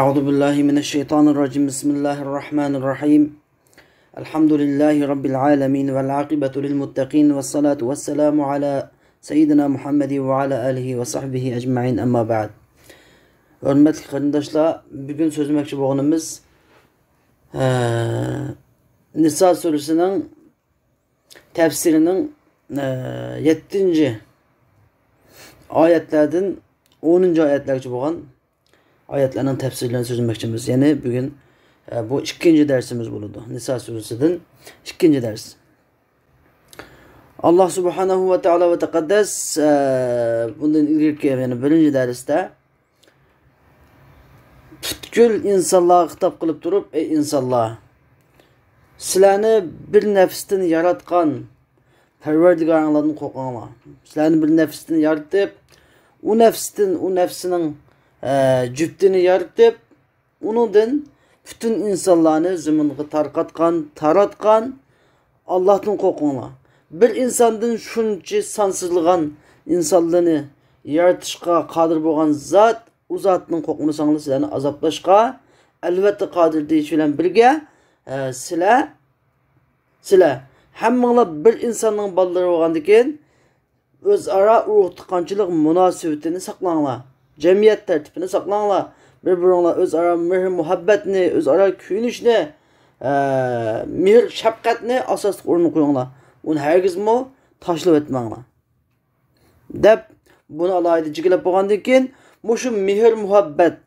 أعوذ بالله من الشيطان الرجيم بسم الله الرحمن الرحيم الحمد لله رب العالمين والعاقبة للمتقين والصلاة والسلام على سيدنا Muhammed وعلى آله وصحبه أجمعين أما بعد. Hürmetli kardeşler, bugün sözlemek boğunumuz Nisa suresinin tefsirinin 7. ayetlerden 10. ayetlerce boğan ayetlerinin tefsirlerini sözlemekçimiz. Yani bugün bu ikinci dersimiz buludu. Nisa suresinin ikinci ders. Allah subhanahu ve teala ve tekaddes bundan ilgili yani birinci derste Tütkül insanlığa hitap kılıp durup ey insanlar sizlarni bir nefstin yaratkan Perverdigarlarını kokağına sizlarni bir nefstin yaratıp o nefsinin cüptini yaratıp onundan bütün insanlarını zımınlığı taratkan Allah'tan kokağına bir insandan şunca sansızlığın insanlığını yaratışka kadir boğan zat o zatının kokunu sanılı sizlerni azaplaşka elbette kadir deyiş bilen birge sizler hemmala bir insanın balları boğandikin özara ruh tıkançılık münasebetini saklanla cemiyet tertibini saklanla birbirine özara mehr muhabbetini özara kuyunuşni mehr şefkatini asaslık orunu koyunla onu herkes mi taşlıp etmangla dep bunu alaydı cigilep boğandikin Muşu mehr muhabbet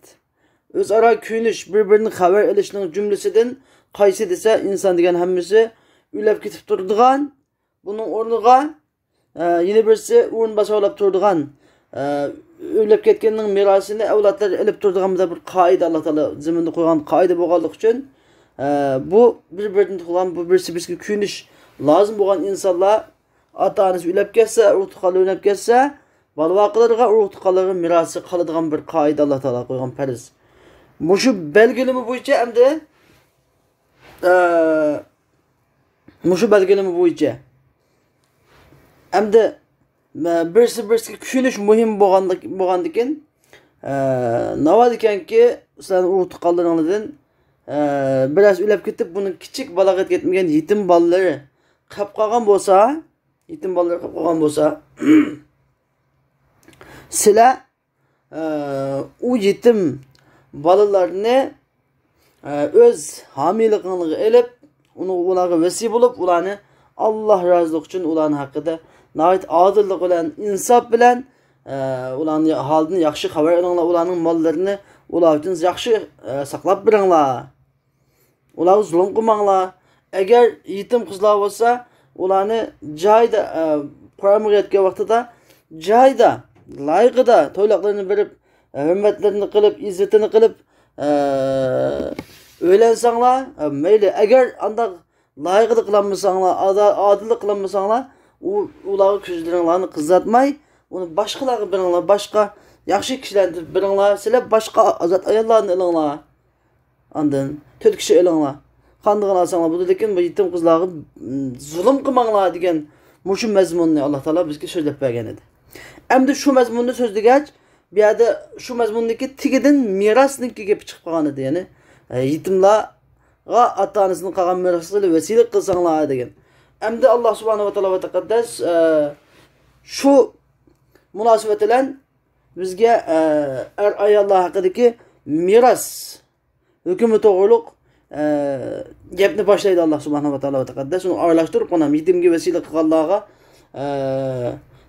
özara kuyunuş birbirini haber elişinin cümlesinden kaysi dese insan degen hemmisi ülep gitip durduğun bunun ornuğa yine birisi urun basa olap durduğun ülep ketkeninin mirasını evlatlar elip durduğun bir kaide Allah Teala ziminde koygan kaide boğallık için bu birbirini tutulan bu birisi kuyunuş lazım boğan insanlar ata-anası ülep kesse urtukalı ülep kesse balvaqılarga urtuqaların mirası kalıdığan bir kaide Allah Teala koygan periz. Muşu belgelimi boyunca hem de muşu belgelimi boyunca hem de birisi küşünüş mühim boğandikin nava diken ki sen urtuqalarından biraz ülep gitip bunun küçük balağıt getmegen yetim balları kapqagan bolsa Sila o yetim balalarını öz hamiliğini elip onu ularga vesip bulup ularını Allah razılık için ularının hakkında nahit adillik olan insaf bilen ularının halini yaxşı haber alınla ularının mallarını ular için yaxşı saklap birinla ularga zulüm qılmangla eğer yetim kızlar olsa ularını cayda kuramı etken vaxtıda cayda layıqıda toylaqlarını verip hürmetlerini kılıp izzetini kılıp öğlensanglar meyli eğer anda layıqıda kılanmasanlar adillik kılanmasanlar ulağı küzlerini kızatmay onu başkaları birinler başka yaxşı kişilerdir birinler sizler başka azat ayarlarını elinler andın töt kişi elinler kandığını alsanlar bu dedikin bu yetim kızları zulüm kılmanglar degen muşu mezmununu Allah Teala bizge sözlep bergen edi. Hem şu mezmununu sözlegeç bir yerde şu mezmundaki tigidin mirasniki gibi çıkıp kalan edi yani yetimla ata-anasının kalan mirasıyla vesile kılsanlar degen. Hem de Allah subhanahu ve teala ve tekaddes şu münasebet ile bizge ayallah hakkındaki miras hükümü doğruluk gepni başlaydı Allah subhanahu ve teala ve tekaddes onu ağırlaştırıp ona yetimge vesile kılallığa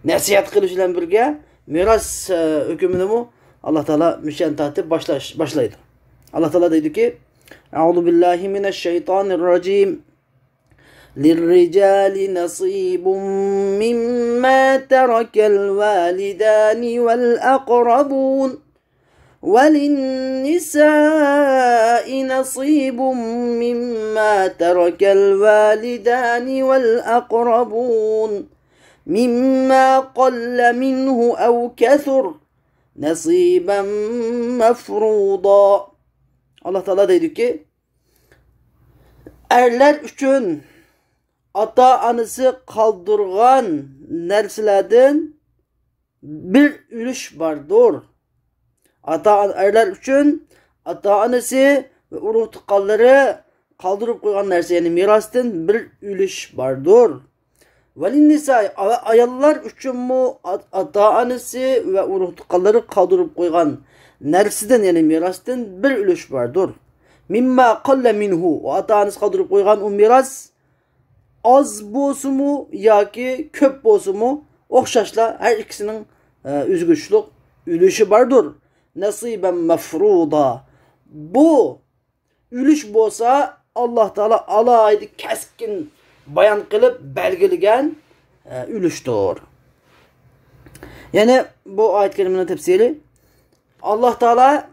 nasihat kılış ile birge miras hükümünü mu Allah Teala müşen tahtı başlaydı. Allah Teala dedi ki Euzu billahi mineşşeytanirracim Lirricali nasibun mimma terakel validani vel aqrabun وَلِلنِّسَاءِ نَصِيبٌ مِّمَّا تَرَكَ الْوَالِدَانِ وَالْأَقْرَبُونَ مِمَّا قَلَّ مِنْهُ أَوْ كَثُرَ نَصِيبًا مَفْرُوضًا Allah Teala dedi ki erler üçün ata-anası kaldırgan nerselerden bir ülüş vardır. Ata erler üçün ata-anası ve urug' tuqqanlari kaldırıp koygan narsa, yani mirasdan bir ülüş bardır. Velin nisa, ayollar üçün mu ata-anası ve urug' tuqqanlari kaldırıp koygan narsadan, yani mirasdan bir ülüş bardır. Mimma qalle minhu, o ata-anası kaldırıp koygan o miras az bolsumu yoki köp bolsumu o'xshashla her ikisinin üzgüçlük ülüşü bardır. Nasiben mefruda. Bu ülüş bolsa Allah Teala alaydı keskin bayan kılıp belgeleyen ülüştür. Yani bu ayet kerimenin tefsiri Allah Teala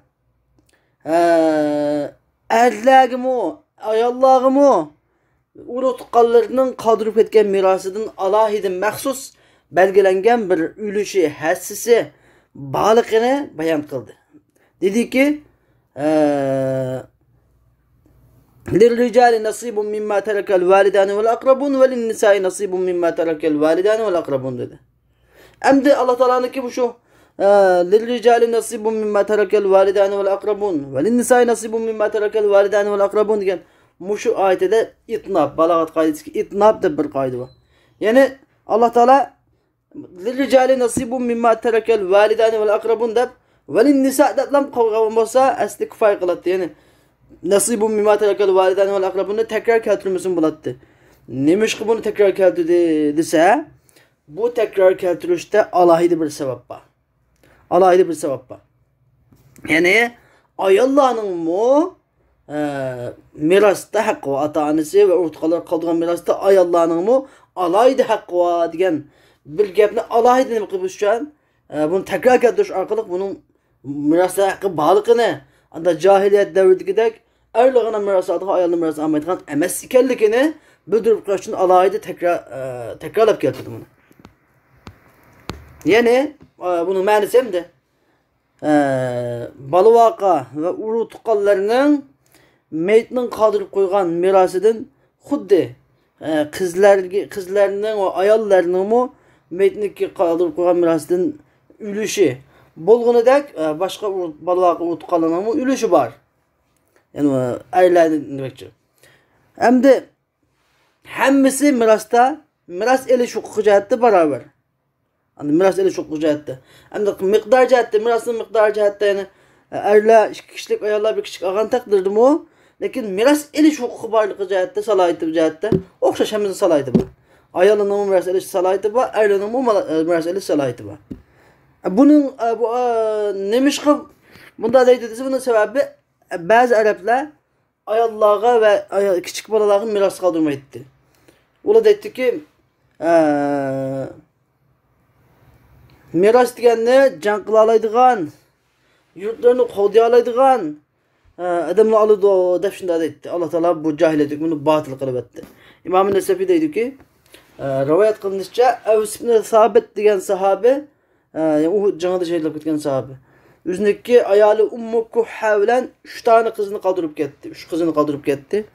erlerimi, ayollarimi urug' tuqqanlarının kaldırıp etken mirasıdan alaydı məxsus belgelengen bir ülüşü, hissisi bağlıqını bayan kıldı. Dedi ki لِلْرِجَالِ نَصِيبٌ مِمَّا تَرَكَ الْوَالِدَانِ وَالْاَقْرَبُونَ وَلِلنِّسَاءِ نَصِيبٌ مِمَّا تَرَكَ الْوَالِدَانِ وَالْاَقْرَبُونَ dedi. Hem de Allah Teala'nın ki bu şu لِلْرِجَالِ نَصِيبٌ مِمَّا تَرَكَ الْوَالِدَانِ وَالْاَقْرَبُونَ وَلِلنِّسَاءِ نَصِيبٌ مِمَّا تَرَكَ الْوَالِدَانِ وَالْاَقْرَبُونَ diyen bu şu ayette itnab, balagat kaidesi ki itnab da bir kaydı var. Yani Allah Teala لِلْرِجَالِ نَصِيبٌ مِمَّا تَرَكَ الْوَالِدَانِ وَالْاَقْرَبُونَ deb وَلِلنِّسَاء deb kavga olsa asli kifay kılattı. Yani nasibun mimma terekel validani vel akrabunu tekrar keltirmesin bulattı. Neymiş ki bunu tekrar keltirdi dese, bu tekrar keltirişte alaydı bir sebep var. Alaydı bir sebep var. Yani ayollarının mu mirasta hakkı var. Ata-anası ve urtuqalar kaldırgan mirasta ayollarının mu alaydı hakkı var diyen bir gapni alaydı demek ki bu şu an. Bunu tekrar keltiriş arkalık bunun mirasta hakkı bağlıqını anda cahiliyet devridikidek erliğine mirası adığı ayolunu mirası almaydıgan emes ikenlikini bildirip koyuşun alaydı tekrarlap keltirdi bunu. Yani bunun mənisi hem de balıvaqa ve urug' tuqqanlarının meytinin kaldırıp koygan mirasıdan xuddi kızlarının ve ayollarının mu meytini kaldırıp koygan mirasıdan ülüşü bolğunu dek başka balıvaqa urug' tuqqanlarının mu ülüşü var. Yani erlerden demekçi. Hem de hemmisi mirasta miras eli hukuku cihette beraber. Yani miras eli hukuku cihette. Hem de miktar cihette, mirasın miktar cihette yani erler, iki kişilik ayarlar bir kişilik ağan takdirdi mu? Lakin miras eli hukuku barlığı cihette, salayeti cihette. Okşaş hemizin salayeti bu. Ayarlının miras eli salayeti var, erlerinin miras eli salayeti var. Bunun neymiş ki bunda deydi bunun sebebi bazı Araplar ayollarga ve küçük balalarga miras kaldırmaydı. Ola deydi ki miras degende can qila oladigan, yurtlarni qo'g'day oladigan adamlar oladi deb shunday deydi. Alloh taolo bu jahiliyat bunu batıl qilib etdi. İmam Nesafi deydi ki rivoyat qilinishicha Avs ibn Sabit degan sahabe, u jangda shahidlab ketgan sahabe. Üzündeki ayali Ummu Kuhha bilen 3 tane kızını kaldırıp gitti. 3 kızını kaldırıp gitti.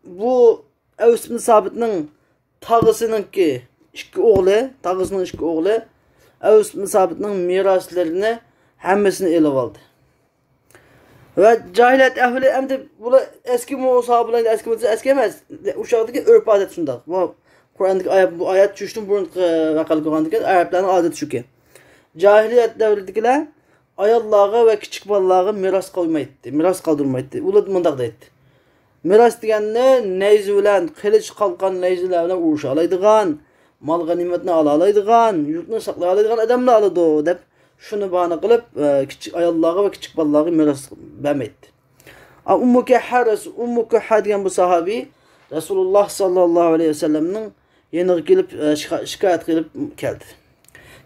Bu Avs ibn Sabit'nin tağısınınki 2 oğlu, tağısının 2 oğlu Avs ibn Sabit'nin miraslarını hemmesini ele aldı. Ve cahiliyet ehli hem de bu eski sahabeler eski emez. Uşaqdaki örf adet şundak. Bu Kur'an'daki bu ayet düştüm burun vakalı Kur'an'daki Arapların adeti şu ki. Cahiliyet devridikiler ayollarga ve küçük balalarga miras koymaydı. Miras kaldırmaydı. Ular mundaq deydi. Miras degende neyzi bilen, kılıç kalkan neyziler bilen uruşa alaydigan, mal ganimetini alaydigan, yurtunu saklay alaydigan adamlar aladı dep şunu bahane kılıp küçük ayollarga ve küçük balalarga miras vermeydi. Ummu Kuhha degen bu sahabi Resulullah sallallahu aleyhi ve sellem'nin yanına gelip şikayet kılıp geldi.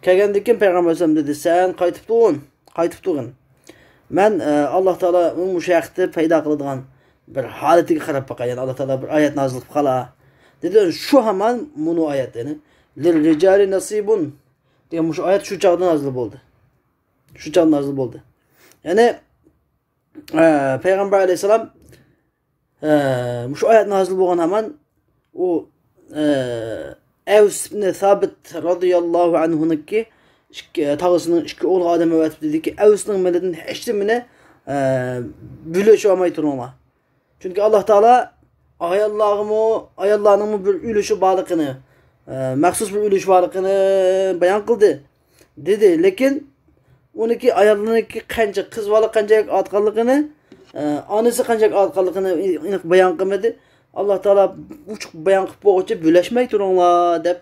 Kelgendikin Peygamber Aleyhisselam dedi, sen qaytıp tuğun. Ben Allah Teala müşayihti peyda kılıdığan bir haletiga qarab baqayan. Allah Teala bir ayet nazil qilib qala. Dedi, şu hemen bunu ayet yani. Lil-ricali nasibun degan şu ayet şu çağda nazil bo'ldi. Şu çağda nazil bo'ldi. Yani Peygamber Aleyhisselam şu ayet nazil bo'lgan hemen o Avs ibn Sabit radıyallahu anhu'nunki tağısının iki oğlu Adem öğretip dedi ki Evs'nin meledin heştimine bülüşü olmayı turunla. Çünkü Allah Teala ayallağının bir ülüşü balıkını, məxsus bir ülüş balıkını bayan kıldı. Dedi. Lekin onunki ayallığınki qancha kız balık qancha atqanlığını, anısı qancha atqanlığını bayan kılmadı. Allah Teala uçuk bayan qılıb boğucu bülüşmeyi turunla dep.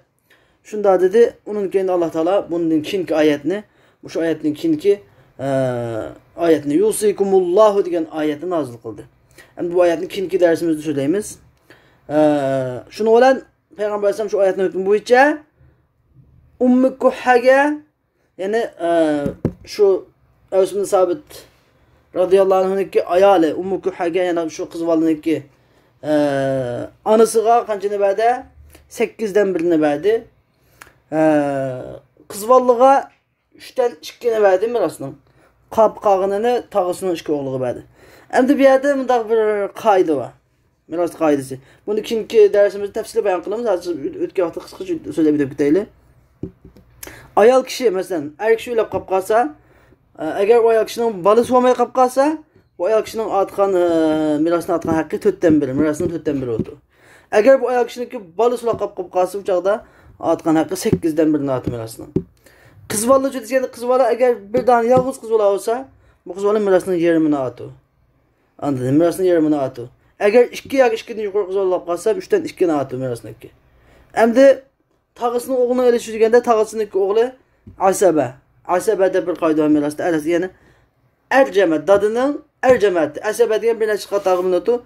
Şunda dedi. Onun kendi Allah Teala bunun kinki ayetini, şu ayetin kinki ayetini yusikumullahu degen ayetini nazil kıldı. Yani bu ayetin kinki dersimizde söyleyimiz. Şunu olan Peygamber Aleyhisselam şu ayetin hükmü boyunca Ummu Kuhhaga yani şu Evs bin Sabit radıyallahu anh'ınki ayali Ummu Kuhhaga yani şu kız valınınki anısıga kaçını verdi? 8'den birini verdi. Kız vallığa 3'ten 2'ni verdi mirasının. Qağınını tağısının 2 oğlu verdi. Hem de bir yerde mındaq bir kaydı var. Miras kaydesi. Bunu ikinci dersimizde tefsirle bayan kılımız. Hazır ötki hafta kısaca söyleyebilirim biteyli. Ayal kişi mesela er kişi öyle kapqasa eğer o ayal kişinin balısı olmaya kapqasa o ayal kişinin atkan mirasını atkan hakkı 4'ten biri. Mirasının 4'ten biri oldu. Eğer bu ayal kişinin balısı olmaya kapqasa uçakda atkan hakkı 8'den birini atı mirasının. Kız valı cüdüsiyede kız valı eğer bir tane yalnız kız valı olsa bu kız valı mirasının yarımını atı. Anladın? Mirasının yarımını atı. Eğer 2 yak 2'den yukarı kız valı kalsa 3'ten 2'ni atı mirasındaki. Hem de tağısının oğluna erişirkende tağısındaki oğlu Asebe. Asebe'de bir kaydı var mirasında. Yani Ercemet dadının Ercemet'ti. Asebe diyen bir neçik tağımın otu.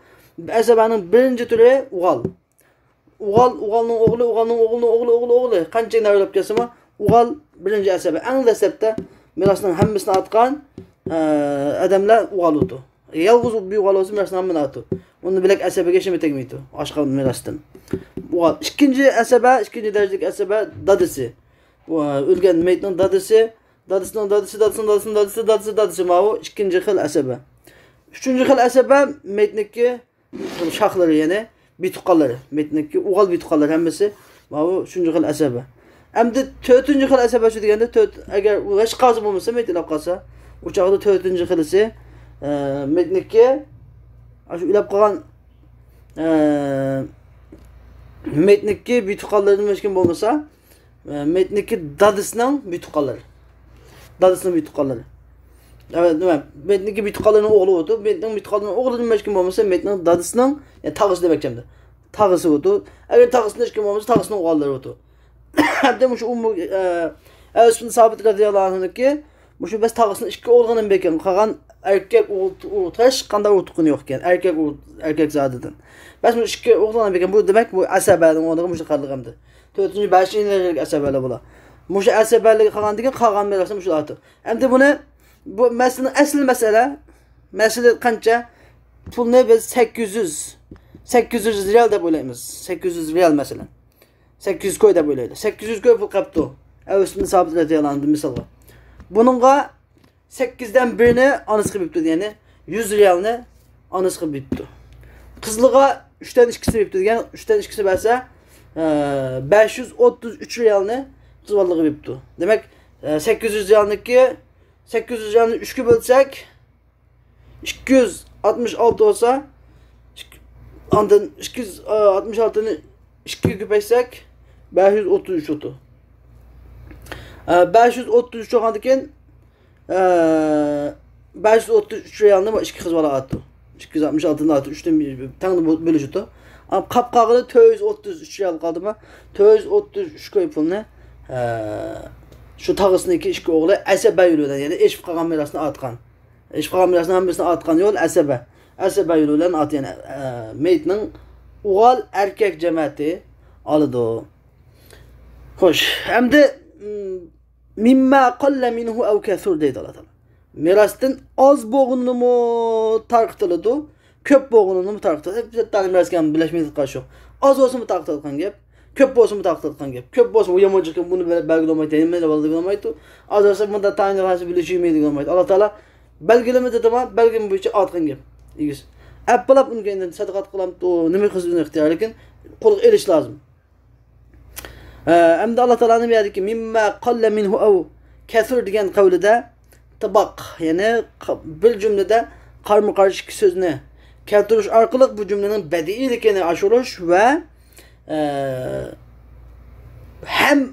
Asebe'nin birinci türü Uğal. Uğal'ın oğlu. Kançayın evlep kesimi. Uğal birinci Asebe. En lesepte mirasının hemmisini atkan adamlar Uğal otu. Yalnız bir Uğal olsun mirasının hemmisini atı. Onu bilek Asebe geçimi tekmiydi. Aşkal mirasından. Uğal. İkinci Asebe, ikinci derecedeki Asebe dadısı. Ülgen meytinin dadısı. Dadısının dadısı mavu. İkinci xil Asebe. Üçüncü xil Asebe meytindeki şahları yani. Bituqaları. Meytindeki Uğal bituqaları hemmisi. Mavu üçüncü xil Asebe. Hem de dördüncü xil Asebe şu degende eğer hiç qazı bulmasa meytine qalsa uçaqda dördüncü xilisi meytindeki şu ilap qalan metniki bituqalarının meşkin olmasa metniki dadısının bituqaları. Dadısının bituqaları. Evet, metniki bituqalarının oğlu oldu. Metniki bituqalarının oğlunun meşkin olmasa metniki dadısının yani tağısı demek şimdi. Tağısı oldu. Eğer tağısının meşkin olmasa tağısının oğulları oldu. Hem de bu şu Evs bin Sabit radıyallahu anh'ınki bu şu bes tağısının 2 oğlunun beken qalan erkek uğutaş qanda uğutqun yokken erkek zadıdan. Bes bu 2 oğlunun beken bu demek bu Asebe'nin oğlu müşaqarlığımdı. 4-cü 5-ci illərlik Asebe'li bula. Bu şu Asebe'li qalan degen qalan mirasını şu atı. Hem de bunu bu məsələnin əsl məsələ qança pulunu biz 800 real da böyləyimiz. 800 real məsələn. 800 koy da böyləydi. 800 koy pul qapdı. Evs bin Sabit radiyallahu anh misalga. Bununla 8'den birini anıs qıbıbdı yani 100 realını anıs qıbıbdı. Qızlığa 3'ten 2'si qıbıbdı yani 3'ten 2'si bəlsə 533 realını qız vallığı qıbıbdı. Demek 800 realını 3'e bölsek 266 olsa ondan 266'nı 2'ye köpeysek 533 oldu. 533 olgandiken 533 realını 2 kız vala attı. 266'nı attı. 3'ten bir tane bölüşüdü. Ama kapqağını 433 real kaldı mı? 433 koy pulunu şu tağısının 2 oğlu Əsəbə yürüdən yani eşq qalan mirasını atqan. Eşq qalan mirasını hamısını atqan yol Əsəbə. Əsəbə yürüdən at yani meytinin Uğal erkek cemaati alıdı o. Hoş. Hem de mimma qalle minhu ev kethur deydi Allah Teala. Mirasın az boğunlu mu tarqıtılıdı, köp boğunlu mu tarqıtılıdı. Hep tane mirasken birleşmeyi karşı. Az olsun mu tarqıtılıkan gep, köp olsun mu tarqıtılıkan gep. Köp olsun bu yamacıkın bunu belgelemeyi denilmeyle belgelemeyi. Az olsun mu da tane karşı birleşmeyi denilmeyi. Allah Teala belgelemedi ama belgemi bu için atkan gep. İyiyiz. Appalap bunu kendinden sadakat kılam o nemi kızın ihtiyarı lakin kuluk eriş lazım. Hem de Allah Teala'nın bir ki mimma qalle minhu ev Kesir degan kavlida tabak yani bir cümlede karma karışık sözünü keltirish orqali bu cümlenin bediiligini aşırış ve hem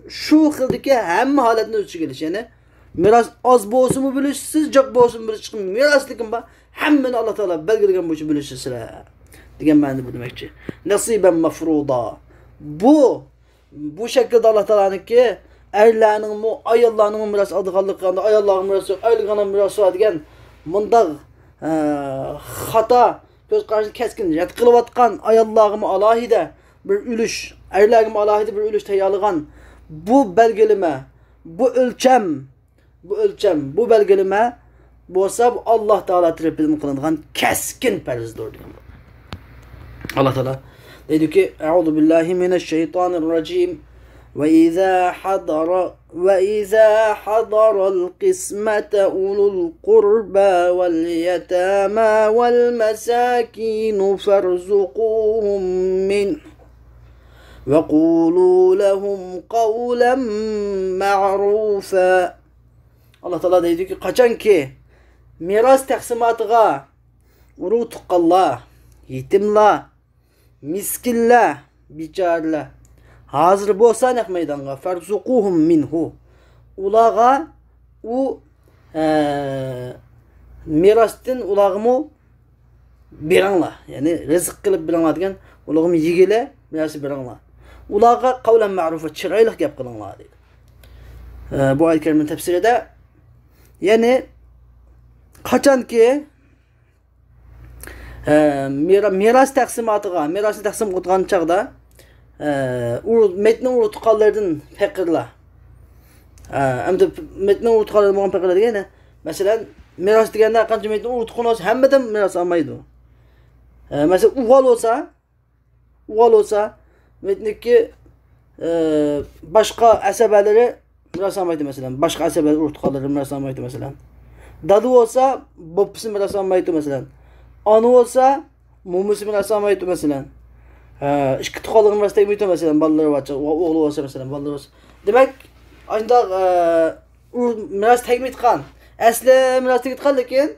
şu xildagi hamma holatni o'z ichiga olish, ya'ni miros oz bo'lsinmi bilishsiz, joq bo'lsinmi bilish chiqib miros degan bor, hammani Alloh taolo belgilagan bo'yicha bilishsizlar degan ma'noda bu demakchi. Nasiban mafruda. Bu şekilde Allah taolaniki erlarning mu ayollarning miros oldiganligida ayollarning miros yo'q, ayollarning miros yo'q degan mundaq xato ko'z qarashi keskin rad qilayotgan ayollarga alohida bir ulush, erlarga alohida bir ulush tayyorlagan bu belgileme, bu ölçem, bu belgileme bo'lsa Alloh taolo tarafidan qilingan keskin farzdir degan. Allah taolo deydi ki: "Euzu billahi mineşşeytanirracim. وإذا حضر القسمة أولو القربى واليتامى والمساكين فارزقوهم منه وقولوا لهم قولا معروفا." Allah Teala deydi ki, kaçan ki miras taksimatıga urug' tuqqanlar, yetimlar, miskinlar, bichorlar hazır bo'lsa naq maydonga farzuquhum minhu. Ularga u mirasdan ularga beranglar. Ya'ni rizq qilib beranglar degan, ularga yigile mirasi beranglar. Ularga qavlan ma'rufa, chiroyli gap qilinglar deydi. Bu oyat karimin tafsirida ya'ni qachonki miras taqsimotiga, mirasni taqsim qilgan chaqda metnin urutqanlardan faqirlar. Endi metnin urutqanlardan bo'lgan faqirlar degani, masalan, miras deganda qancha metnin urutqan olsa, hammadan miras olmaydi. Masalan, o'g'il olsa, metniki boshqa asabalari miras olmaydi masalan. Boshqa asabalar urutqanlari miras olmaydi masalan. Dadu olsa, boppisi miras olmaydi masalan. Ana olsa, mumisi miras olmaydi masalan. İşki tuqalığın miras tegmeydi mesela, balaları var, oğlu olsa mesela, balaları olsa. Demek, ancak miras tegmeydigan. Asli miras tegmeydigan, lekin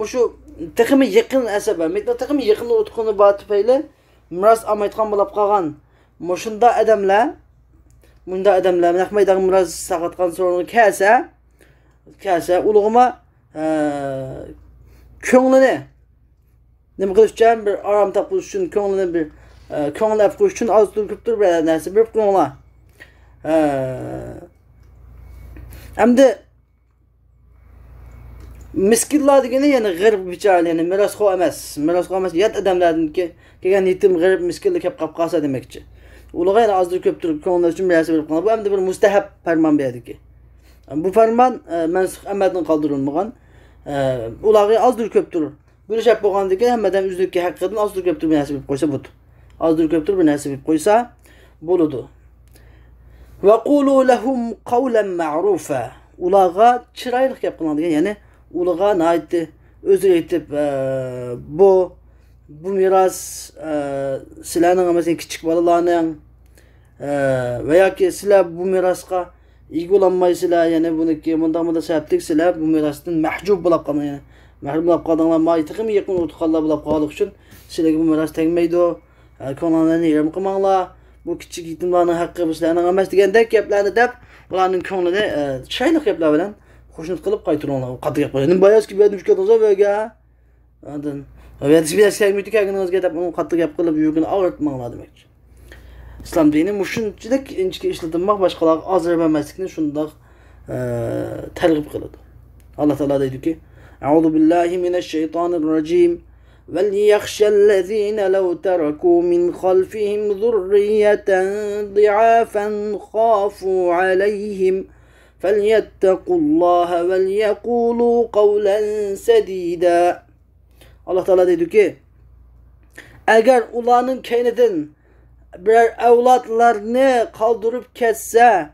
şu texmi yakın asaba, metna texmi yakın urutquni bor tufayli miras olmaydigan bo'lib qolgan. Shunda odamlar naqmaydigan miras saqatgan so'rni kelsa, ulug'ima ko'nglini nima qilish uchun, bir orom topish uchun, ko'nglini bir ko'ngil olib qo'yish uchun ozdirib bir narsa berib qo'yinglar. Hamda miskinlar degani ya'ni g'arib bichora, ya'ni mirosxo'r emas, yat odamlardan kelgan yetim g'arib miskinlar kelib qolsa demakchi. Ularga yana ozdirib ko'ptirib ko'ngil uchun bir narsa berib qo'yinglar. Bu hamda bir mustahab farmon berdiki. Bu farmon mansukh amaldan qoldirilmagan. Ularga ozdirib ko'ptirib bo'lishib bo'lgandan keyin hammadan o'zligi haqqidan ozdirib ko'ptirib bir narsa berib qo'ysa bo'ldi. Azdır köptür bir narsa berib qo'ysa bo'ladi. Va qulu lahum qawlan ma'rufa. Ularga chiroyli gap qilinadigan, ya'ni ularga naytdi o'zi aytib bu miras sizlarning masalan kichik bolalarning va yoki sizlar bu mirasga ega bo'lolmaysizlar, ya'ni buniki bunda sabablik sizlar bu mirasdan mahjub bo'lib qolgan, ya'ni mahrum bo'lib qoldinglar, maytiqim yaqin o'tqanlar bo'lib qoldik uchun sizlarga bu miras tegmaydi. Ko'nglarini yerim qilmanglar. Bu kichik yetimlarning haqqi bizlarning emas degandek gaplarni deb, ularning ko'nglini chiroyli gaplar bilan qo'shniq qilib qaytaringlar. Qattiq gap qo'ying. Boyazki berdim shukadingiz o'ga. Ondan Ve sevmiydi kendinizge de bunu katlı yap kılıp yürgün ağırtmağına demek. İslam dini muşunçilik inçki işletilmek başkalar azır vermezlikini şunda tergip kılıdı. Allah Teala dedi ki: "Euzu billahi mineşşeytanirracim. وَلْيَخْشَ الَّذ۪ينَ لَوْ تَرَكُوا مِنْ خَلْفِهِمْ ذُرِّيَّةً ضِعَافًا خَافُوا عَلَيْهِمْ فَلْيَتَّقُوا اللّٰهَ وَلْيَقُولُوا قَوْلًا سَد۪يدًا." Allah Teala dedi ki, eğer ulanın keyneden birer evlatlarını kaldırıp kesse,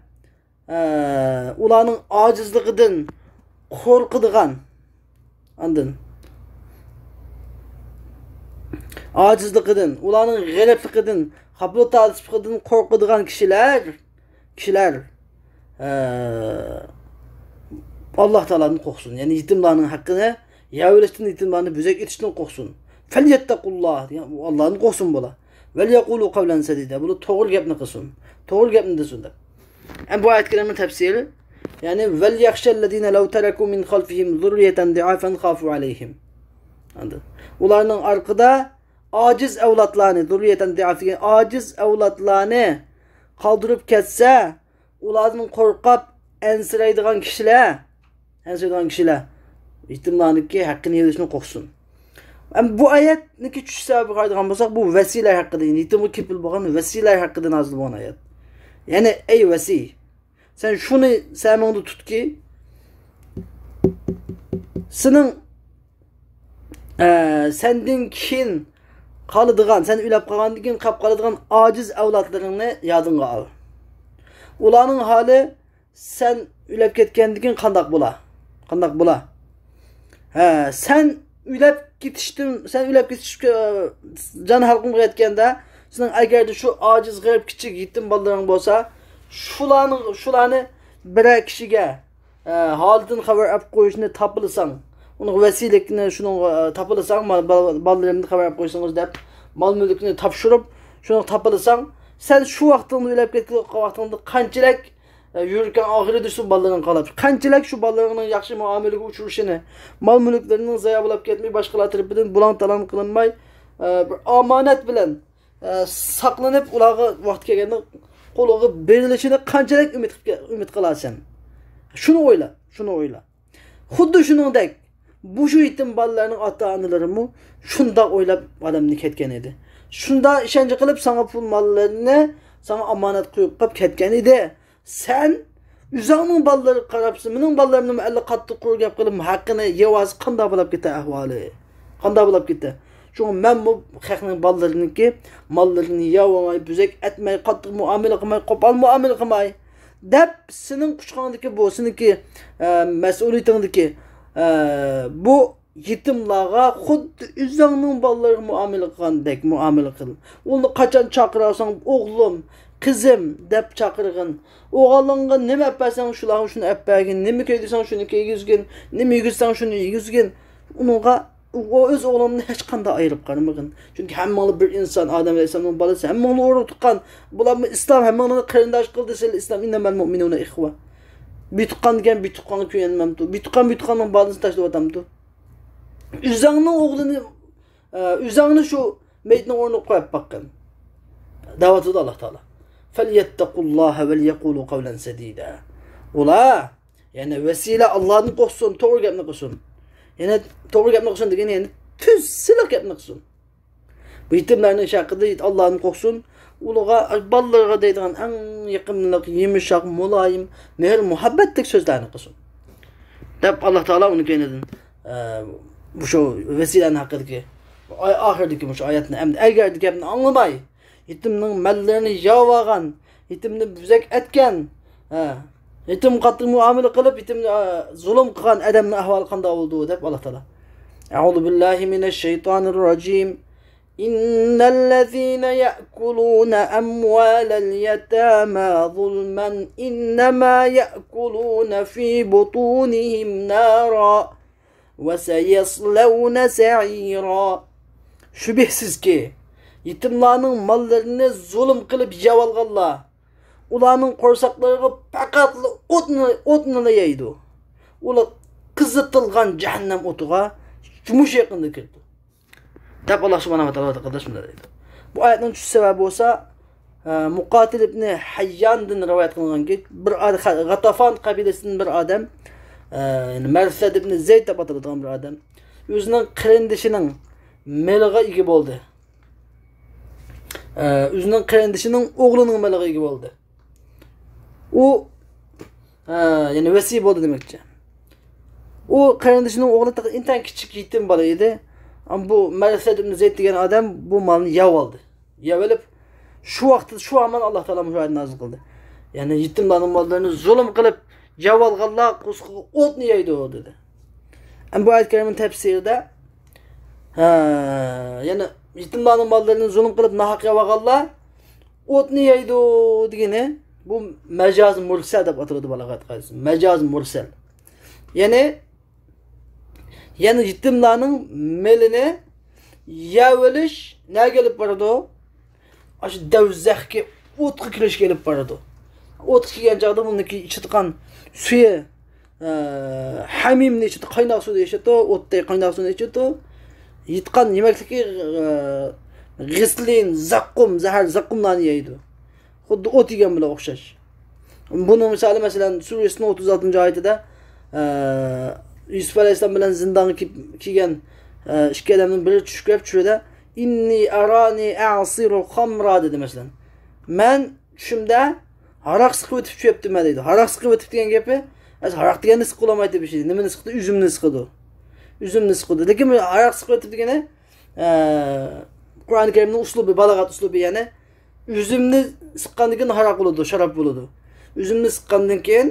ulanın acizliğinden korkuduğun, andın, acizliğinden, ulanın g'alefliğinden, kabul tasdiqinden korkuduğun kişiler Allah Teala'nın korksun. Yani yetimlerin hakkını yavrulaştığın yetimlerini büzek etişten korksun. Felyettakullah. Yani Allah'ın korksun bula. Vel yekulu kavlen sedide. Bunu doğru gapni kılsın. Doğru gapni desin de. Yani bu ayet kelimenin tefsiri. Yani vel yakşellezine lev tereku min halfihim zurriyeten diafen khafu aleyhim. Anladın? Onların arkada aciz evlatlarını, zurriyeten diafen aciz evlatlarını kaldırıp ketse, onların korkap ensireydiğen kişiler yetimlarınki hakkını yedişini korksun. Yani bu ayet ne ki sebebi kaydıgan bolsak bu vesile hakkında, yetimi kipil bolgan vesile hakkında nazil bolan ayet. Yani ey vesi, sen şunu sevmende tut ki senin senden kin kalıdığan, sen ülep kalgandan kin kap kalıdığan aciz evlatlarını yadınga al. Ulanın hali sen ülep ketkendan kin kandak bula. Sen ülep gitiştin, can halkın etkende, senin eğer de şu aciz garip küçük gittin balların bolsa, şularını bir kişiye halitin haber ap koyuşunu tapılısan, onun vesilikini şunu tapılısan, ballarını haber ap koyuşsunuz deyip, mal mülkünü tapşırıp, şunu tapılısan, sen şu vaktinde ülep ketken vaktinde kançilek yürürken ahire düşsün balların kalıp. Kançilek şu ballarının yakşı muameleki uçuruşunu, mal mülklerinin zaya bulup ketmeyi başkalar tarafından bulan talan kılınmay, bir amanet bilen saklanıp ulağı vakti geldiğinde koluğu berilişine kançilek ümit kılarsın. Şunu oyla. Xuddi şuningdek bu şu yetim balalarning ota-onalari mu shunda o'ylab odamni ketgan edi. Shunda ishonch qilib sana pul mollarini sana omonat qo'yib qilib ketgan edi. Sen o'zingning balalari qarabsan, mening balalarimni alla qattiq qo'y gap qilib haqqini yevaz qanday bo'lib ketdi ahvoli? Qanday bo'lib ketdi? Çünkü men bu xalqning balalariniki mollarini yevamay, buzak etmay, qattiq muomala qilmay, qo'pol muomala qilmay deb sening quchqondagi bu seniki mas'uliyatingdagi bu yetimlarga xuddi o'zingning balalariga muomala qilgandek muomala qil. Uni qachon chaqirasan, o'g'lim, qizim deb chaqirgin. O'g'lingga nima apasang shularni shuni appagin, nima ko'ydisan shuni ko'ygizgin, nima yegizsan shuni yegizgin. Unga o öz oğlanını hiç kanda ayırıp karmagın. Çünkü hemmalı bir insan, Adem Aleyhisselam'ın balası, hemmalı oruç tutan, bulan İslam hemmalı kırındaş kıldı sel İslam innemel mu'minune ihva. Bir tukan diken bir tukanı köyyenmem tu. Bir tukanın balası taşlı adamdı. Üzerine oğlunu, üzerine şu meytine orunu koyup bakın. Davatı da Allah Teala. فَلْيَتَّقُوا وَلْيَقُولُوا قَوْلًا سَد۪يدًا. Ola, yani vesile Allah'ın koşsun, doğru gelmek olsun. Yani doğru yapmak olsun degen yani tüz silah yapmak olsun. Bu yetimlerin şakıda Allah'ın korksun. Uluğa ballarga deydiğen en yakınlık, yumuşak, mulayim, mehr, muhabbetlik sözlerini kılsın. Dep Allah Teala onu kenedin. Bu şu vesilenin hakkındaki ahirdeki bu ayetini emdi. Ergerdeki hepini anlamay. Yetimnin mellerini yavagan, yetimni büzek etken. Yetim qattiq muamele qilib, yetimni zulm qilgan odamning ahvoli qanday bo'ldi deb Allah Taala. A'udhu billahi mineşşeytanirracim. İnnellezîne ye'kulûne emvâlel yetâmâ zulmen innemâ ye'kulûne fî butûnihim nâra ve seyeslevne sa'îrâ. Şüphesiz ki yetimlerin mallarını zulm qilib yeb alganlar ularning qo'rsaqlariga faqat o'tni yeydi. Ular qizitilgan jahannam o'tiga yumush yaqinda kirdi. Deb Alloh subhanahu va taolo taqdir shunday deydi. Bu oyatning tush sababi bo'lsa Muqatil ibn Hayyandan rivoyat qilinganki, bir G'atafon qabilasining bir odam, yani Marsad ibn Zayd deb ataladigan bir odam, o'zining qarindishining meliga ega bo'ldi. O'zining qarindishining o'g'lining meliga ega bo'ldi. O yani vesi oldu demekçi. O kardeşinin oğlu inten küçük yetim balıydı. Ama bu Mersed ibn Zeyd degen adam bu malını yav aldı. Yav alıp şu aman Allah Teala müşahede nazil kıldı. Yani yetimlerin mallarını zulüm kılıp yav alganlar kusku ot niyeydi o dedi. Ama bu ayet-i kerimin tefsiri de yani yetimlerin mallarını zulüm kılıp nahak yav alganlar ot niyeydi o degeni bu mecaz mursal deb ataladi balogat qoidasi. Mecaz mursal. Yani yetimlarning melini yavilish ne gelip baradi? Aşı davzaqga o'tqa kirish kelib baradi. O't kelgan chaqda buniki ichitgan suvi hamimni ichida qaynoq suvda ichidi, o'tday qaynoq suvda ichidi. Yitgan yemekligi g'islin, zaqqum, zahar zaqqumlarni yeydi. Xuddi o't yegan bilan o'xshash. Buni misali masalan surasining 36-oyatida Yusuf alayhissalom bilan zindonga kelgan ikki odamning biri tushib kelib tushida inni arani a'siru khamra dedi masalan. Men tushimda haraq siqib o'tib tushyaptim deydi. Haraq siqib o'tib degan gapi, haraq deganda siqib olmaydi bir şey. Nimani siqdi? Üzümni siqdi. Üzümni siqdi. Lekin haraq siqib o'tib degani Qur'oni Karimning uslubi, balogat uslubi yani üzümni siqqandan keyin haraq bo'ladi, sharob bo'ladi. Üzümni siqqandan keyin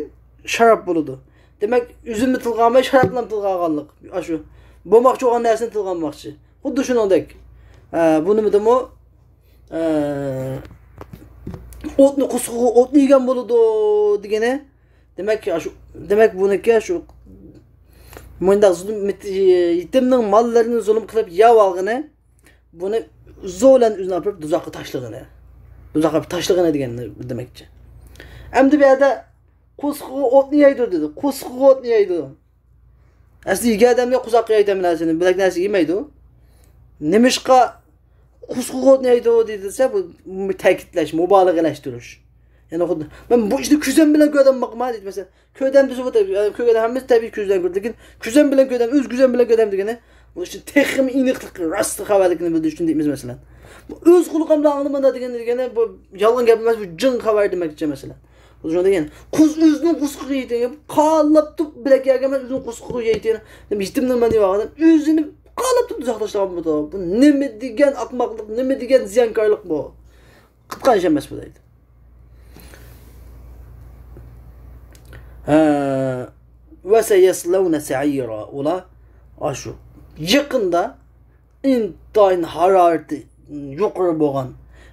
sharob bo'ladi. Demak, üzümni tilga olmay sharob bilan tilga olganlik. Shu bo'lmoqchi bo'lgan narsani tilga olmoqchi. Xuddi shuningdek. Bu nima demo? O'tni qusug'i o'tni yegan bo'ladi degani. Demak buniki shu Munda zulm yetimning mollarini zulm qilib yeb olgani, buni zo'lan o'zini olib do'zaxga tashlagani. Do'zaxga tashlagani deganni demakchi. Endi bu yerda qusug'i o'tni yeydi dedi. Qusug'i o'tni yeydi. Asli yegan odamga quzoqqa yeydi narsani, bilak narsa yemaydi. Nimishqa qusug'i o'tni yeydi desa bu ta'kidlash, mubolag'alashtirish. Yani ben bu işte küzen bilen gödem bakma dedi mesela. Köydem düzü bu tabi. Köyden hemiz tabi küzen gördük. Küzen bilen gödem, öz küzen bilen gödem degene. Bu işte tehim iniklik, rastlı havalikini bildi düşündüğümüz mesela. Bu öz kulukamda anlamında degene bu yalan gelmez bu cın haber demekçe mesela. Bu zaman degene kuz özünün kuskuğu yiydi. Kallap tup bilek yergemez özünün kuskuğu yiydi. Yetimden ben diye bakdım. Özünü kallap tup uzaklaştıran bu da. Bu ne mi degen akmaklık, ne mi degen ziyankarlık bu. Kıtkan işemez bu deydi. Ve seyeslevne se'ira ola aşu yakında intayin harareti yukarı boğan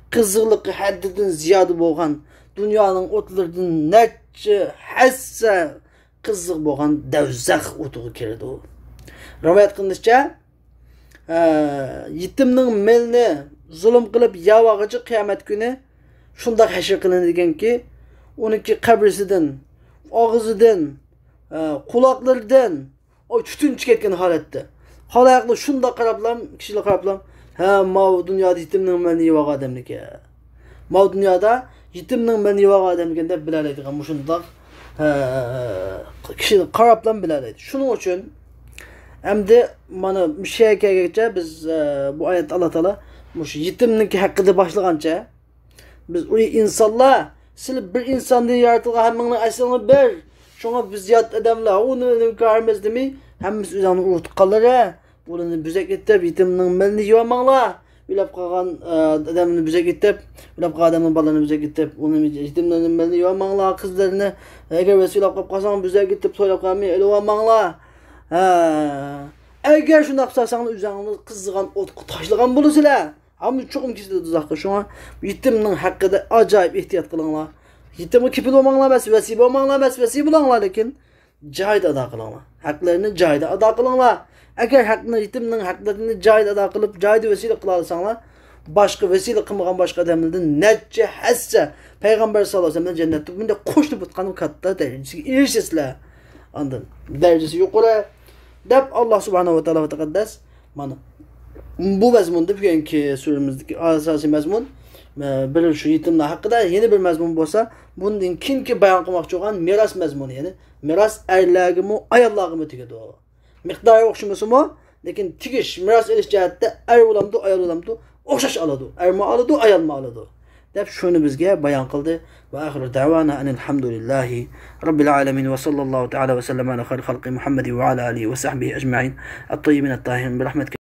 kızılıkı haddinden ziyade boğan dünyanın otlarından netçe hesse kızık boğan devzak otuğu kirdi o. Rivayet kılınışça yetimning melini zulüm kılıp yavağıcı kıyamet günü şundak haşir kılınırken ki 12 kabrisinden ağzıdan, kulaklardan o tütün çıkartgan holatda. Halayaqlar shunda qarablam, kishilar qarablam, ha, mav dunyoda yetimning meni yo'q odamniki. Mav dunyoda yetimning meni yo'q odamniki deb bilalaydigan mushundaq kishilar qarablam bilalaydi. Shuning uchun endi mana bu shaygacha biz bu oyat Alloh taolo mush yetimniki haqida boshlagancha biz u insonlar Silip bir insan diye yaratılgan hemminin aslını bir. Şuna biz yat adamlar onu görmez değil mi? Hemmimiz üzerine urutkalları. Bunu büzek etip yetiminin melini yiyormanlar. Ülap kalan adamını büzek etip, ülap kalan adamın balını büzek etip, onu yetiminin melini yiyormanlar. Kızlarını eğer ülap kapkasan büzek etip, soylap kalmayı öyle yiyormanlar. Eğer şunu yapsarsan üzerine kızıgan, taşlagan bulursunlar. Ama çok imkisiz tuzakka. Şu an yetimning hakkında acayip ihtiyat kılınlar. Yetimge kipil olmanlar bas, vesile olmanlar bas, vesile bulanlar lekin joyida ado kılınlar. Haklarını joyida ado kılınlar. Eğer yetimning haklarını joyida ado kılıp joyida vesile kıla alsanlar, başka vesile kılmagan başka adamlardan netçe hassa Peygamber sallallahu aleyhi ve sellem cennette bunda qo'shilib o'tgan katta darajasiga erishasizlar. Ondan darajasi yuqori deb Alloh subhanahu va taolo taqaddas mana bu mazmunda bugungi suramizdagi asosiy mazmun bir shu yetimlar haqida yeni bir mazmun bo'lsa, bundan keyingi bayon qilmoqchi bo'lgan meros mazmuni, ya'ni meros erlargami, ayollargami tegadi. Miqdori o'xshamasimi, lekin tegish meros elish jihatda er bo'lamdi, ayol bo'lamdi, o'xshash oladi. Ermi oladi, ayolmi oladi. deb shuni bizga bayon qildi. Va oxiru da'vana alhamdulillahi robbil alamin va sallallohu ta'ala va sallama ala xayri xalqi Muhammadi va ala alihi va sahbihi ajma'in at-tayyibin at-tahirin bi rahmatika